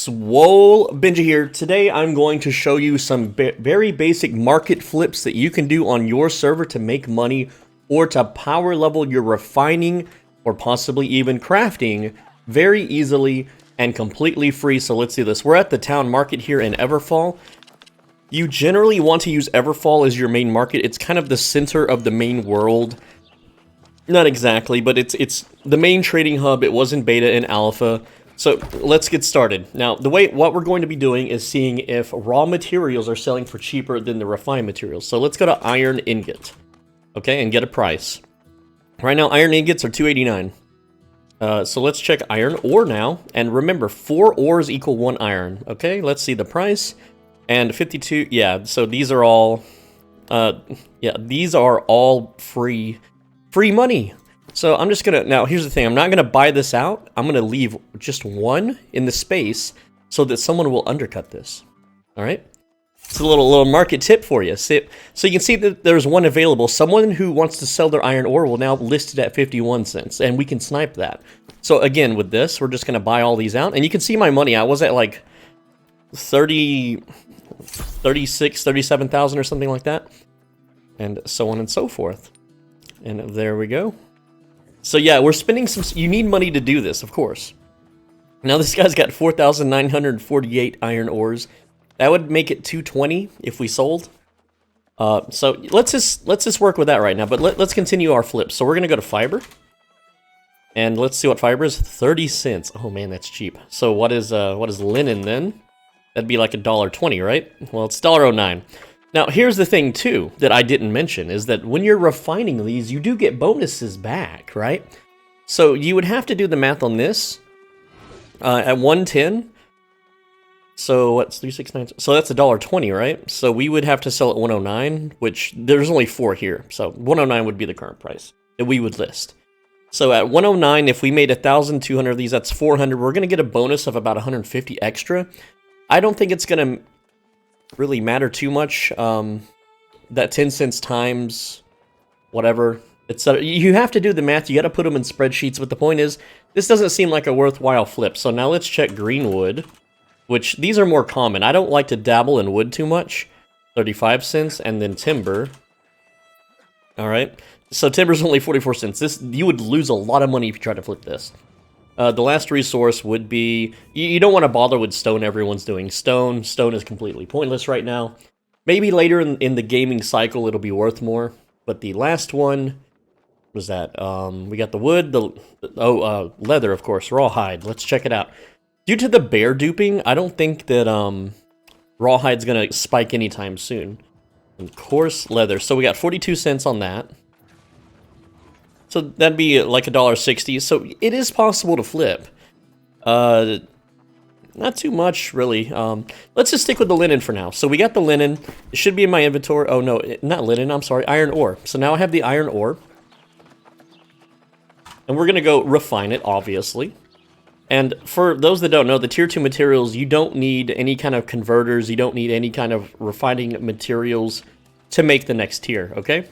SwoleBenji here. Today I'm going to show you some very basic market flips that you can do on your server to make money or to power level your refining or possibly even crafting very easily and completely free. So let's do this. We're at the town market here in Everfall. You generally want to use Everfall as your main market. It's kind of the center of the main world. Not exactly, but it's the main trading hub. It was in beta and alpha. So let's get started. Now, what we're going to be doing is seeing if raw materials are selling for cheaper than the refined materials. So let's go to iron ingot, okay, and get a price. Right now, iron ingots are $2.89. So let's check iron ore now, and remember, 4 ores equal 1 iron. Okay, let's see the price, and 52. Yeah, so these are all, these are all free money. So I'm just gonna, now here's the thing, I'm not gonna buy this out, I'm gonna leave just 1 in the space so that someone will undercut this, alright? It's a little market tip for you. So you can see that there's 1 available. Someone who wants to sell their iron ore will now list it at 51 cents, and we can snipe that. So again, with this, we're just gonna buy all these out, and you can see my money, I was at like 37,000 or something like that, and so on and so forth. And there we go. So yeah, we're spending some, you need money to do this, of course. Now this guy's got 4,948 iron ores. That would make it 220 if we sold. So let's just work with that right now, but let's continue our flips. So we're gonna go to fiber. And let's see what fiber is, 30 cents. Oh man, that's cheap. So what is linen then? That'd be like $1.20, right? Well, it's $1.09. Now, here's the thing, too, that I didn't mention, is that when you're refining these, you do get bonuses back, right? So you would have to do the math on this at 110. So what's 369? So that's $1.20, right? So we would have to sell at 109, which there's only 4 here. So 109 would be the current price that we would list. So at 109, if we made 1,200 of these, that's 400. We're going to get a bonus of about 150 extra. I don't think it's going to really matter too much. That 10 cents times whatever, etc. You have to do the math. You got to put them in spreadsheets. But the point is, this doesn't seem like a worthwhile flip. So now let's check greenwood, which these are more common. I don't like to dabble in wood too much. 35 cents, and then timber. All right. So timber's only 44 cents. This, you would lose a lot of money if you try to flip this. The last resource would be, you don't want to bother with stone. Everyone's doing stone. Stone is completely pointless right now. Maybe later in the gaming cycle it'll be worth more. But the last one was that, we got the wood, leather, of course, rawhide. Let's check it out. Due to the bear duping, I don't think that rawhide's going to spike anytime soon. And coarse leather. So we got 42 cents on that. So that'd be like $1.60. So it is possible to flip. Not too much, really. Let's just stick with the linen for now. So we got the linen. It should be in my inventory. Oh, no, not linen. I'm sorry. Iron ore. So now I have the iron ore. And we're going to go refine it, obviously. And for those that don't know, the tier 2 materials, you don't need any kind of converters. You don't need any kind of refining materials to make the next tier, okay?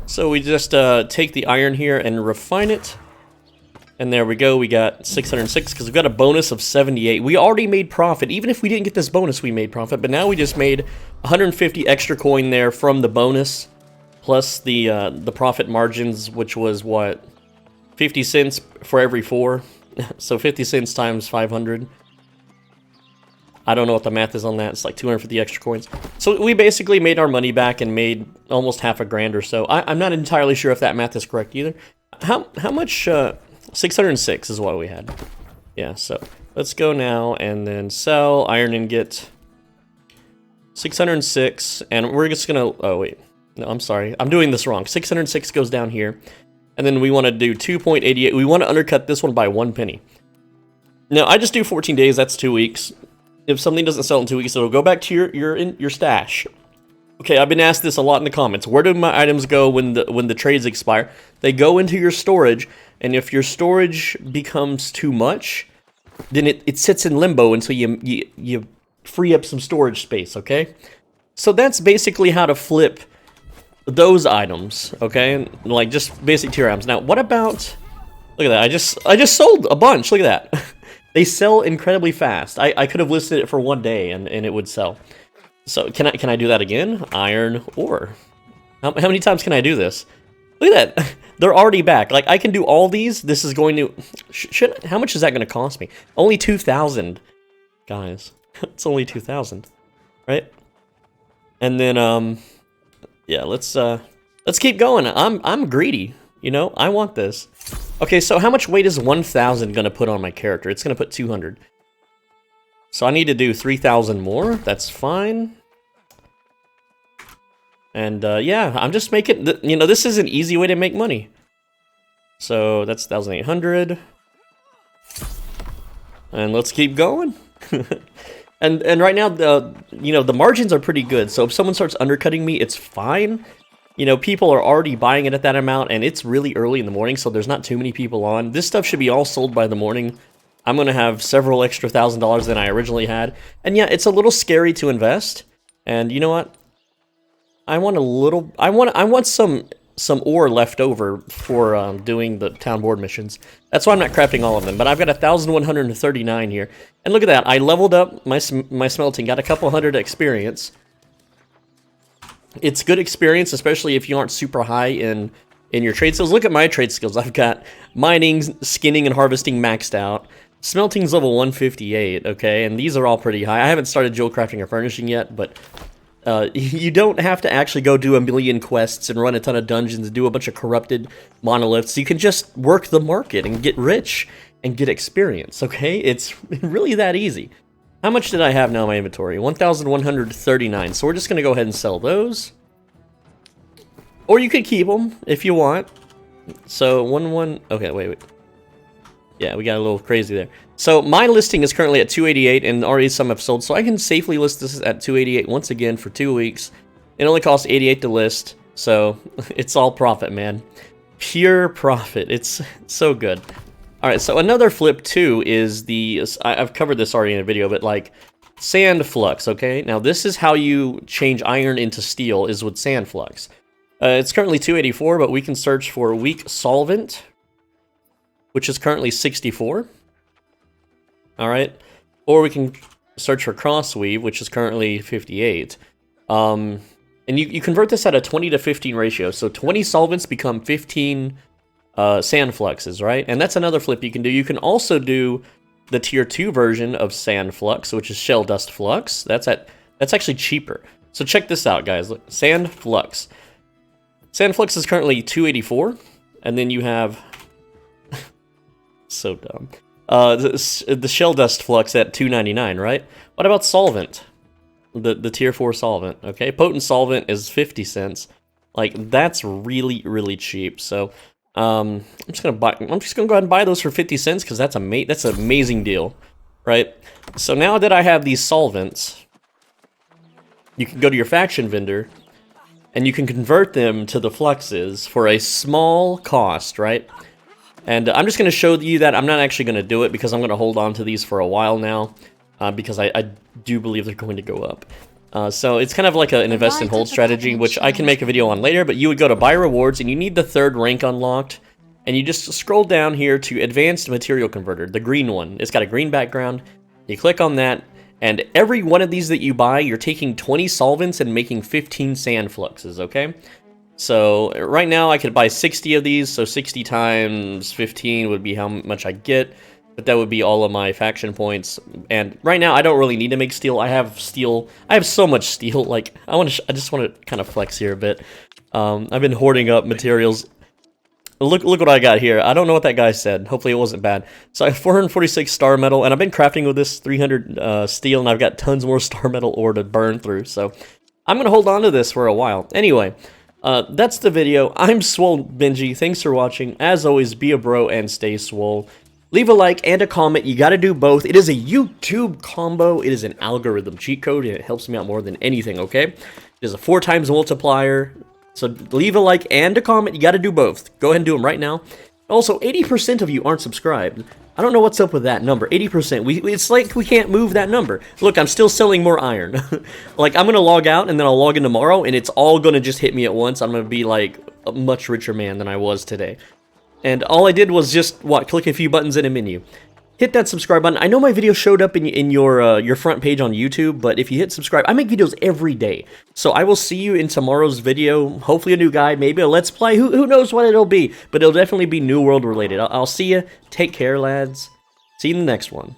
So we just take the iron here and refine it. And there we go, we got 606 because we got a bonus of 78. We already made profit. Even if we didn't get this bonus, we made profit. But now we just made 150 extra coin there from the bonus. Plus the profit margins, which was what? 50 cents for every 4. So 50 cents times 500. I don't know what the math is on that. It's like 250 extra coins. So we basically made our money back and made almost half a grand or so. I'm not entirely sure if that math is correct either. How much? 606 is what we had. Yeah, so let's go now and then sell iron ingot. 606, and we're just gonna, oh wait, no, I'm sorry. I'm doing this wrong. 606 goes down here. And then we want to do 2.88. We want to undercut this one by 1 penny. Now, I just do 14 days. That's 2 weeks. If something doesn't sell in 2 weeks, it'll go back to your stash. Okay, I've been asked this a lot in the comments. Where do my items go when the trades expire? They go into your storage, and if your storage becomes too much, then it sits in limbo until you free up some storage space, okay? So that's basically how to flip those items, okay? Like just basic tier items. Now, what about, look at that. I just sold a bunch. Look at that. They sell incredibly fast. I could have listed it for one day and it would sell. So can I do that again? Iron ore. How many times can I do this? Look at that. They're already back. Like, I can do all these. This is going to... how much is that going to cost me? Only 2,000. Guys, it's only 2,000. Right? And then, yeah, let's keep going. I'm greedy. You know, I want this. Okay, so how much weight is 1,000 going to put on my character? It's going to put 200. So I need to do 3,000 more. That's fine. And yeah, I'm just making, you know, this is an easy way to make money. So that's 1,800. And let's keep going. and right now, you know, the margins are pretty good. So if someone starts undercutting me, it's fine. You know, people are already buying it at that amount, and it's really early in the morning, so there's not too many people on. This stuff should be all sold by the morning. I'm going to have several extra $1,000 than I originally had. And yeah, it's a little scary to invest. And you know what? I want a little... I want some ore left over for doing the town board missions. That's why I'm not crafting all of them. But I've got 1,139 here. And look at that. I leveled up my smelting, got a couple hundred experience. It's good experience, especially if you aren't super high in your trade skills. Look at my trade skills. I've got mining, skinning, and harvesting maxed out. Smelting's level 158, okay? And these are all pretty high. I haven't started jewel crafting or furnishing yet, but you don't have to actually go do a million quests and run a ton of dungeons and do a bunch of corrupted monoliths. You can just work the market and get rich and get experience, okay? It's really that easy. How much did I have now in my inventory? 1,139. So we're just going to go ahead and sell those. Or you could keep them if you want. So, okay, wait. Yeah, we got a little crazy there. So, my listing is currently at 288, and already some have sold. So, I can safely list this at 288 once again for 2 weeks. It only costs 88 to list. So, it's all profit, man. Pure profit. It's so good. Alright, so another flip too is I've covered this already in a video, but like sand flux, okay? Now this is how you change iron into steel, is with sand flux. It's currently 284, but we can search for weak solvent, which is currently 64. Alright, or we can search for crossweave, which is currently 58. And you convert this at a 20 to 15 ratio, so 20 solvents become 15 sand fluxes, right? And that's another flip you can do. You can also do the tier 2 version of sand flux, which is shell dust flux. That's actually cheaper. So check this out, guys. Look, sand flux. Sand flux is currently 284, and then you have so dumb. The shell dust flux at 299, right? What about solvent? The tier 4 solvent, okay? Potent solvent is 50 cents. Like, that's really, really cheap. So I'm just gonna go ahead and buy those for 50 cents because that's an amazing deal, right? So now that I have these solvents, you can go to your faction vendor and you can convert them to the fluxes for a small cost, right? And I'm just gonna show you that. I'm not actually gonna do it because I'm gonna hold on to these for a while now, because I do believe they're going to go up. So it's kind of like an invest and hold strategy, which I can make a video on later, but you would go to buy rewards and you need the 3rd rank unlocked, and you just scroll down here to advanced material converter, the green one. It's got a green background. You click on that, and every one of these that you buy, you're taking 20 solvents and making 15 sand fluxes, okay? So right now I could buy 60 of these, so 60 times 15 would be how much I get. But that would be all of my faction points. And right now, I don't really need to make steel. I have steel. I have so much steel. Like, I just want to kind of flex here a bit. I've been hoarding up materials. Look what I got here. I don't know what that guy said. Hopefully it wasn't bad. So I have 446 star metal, and I've been crafting with this 300 steel, and I've got tons more star metal ore to burn through. So I'm going to hold on to this for a while. Anyway, that's the video. I'm SwoleBenji. Thanks for watching. As always, be a bro and stay swole. Leave a like and a comment. You got to do both. It is a YouTube combo. It is an algorithm cheat code, and it helps me out more than anything, okay? It is a 4 times multiplier. So leave a like and a comment. You got to do both. Go ahead and do them right now. Also, 80% of you aren't subscribed. I don't know what's up with that number. 80%. It's like we can't move that number. Look, I'm still selling more iron. Like, I'm going to log out, and then I'll log in tomorrow, and it's all going to just hit me at once. I'm going to be, like, a much richer man than I was today. And all I did was just, click a few buttons in a menu. hit that subscribe button. I know my video showed up in your front page on YouTube, but if you hit subscribe, I make videos every day. So I will see you in tomorrow's video. Hopefully a new guide, maybe a Let's Play. Who knows what it'll be, but it'll definitely be New World related. I'll see you. Take care, lads. See you in the next one.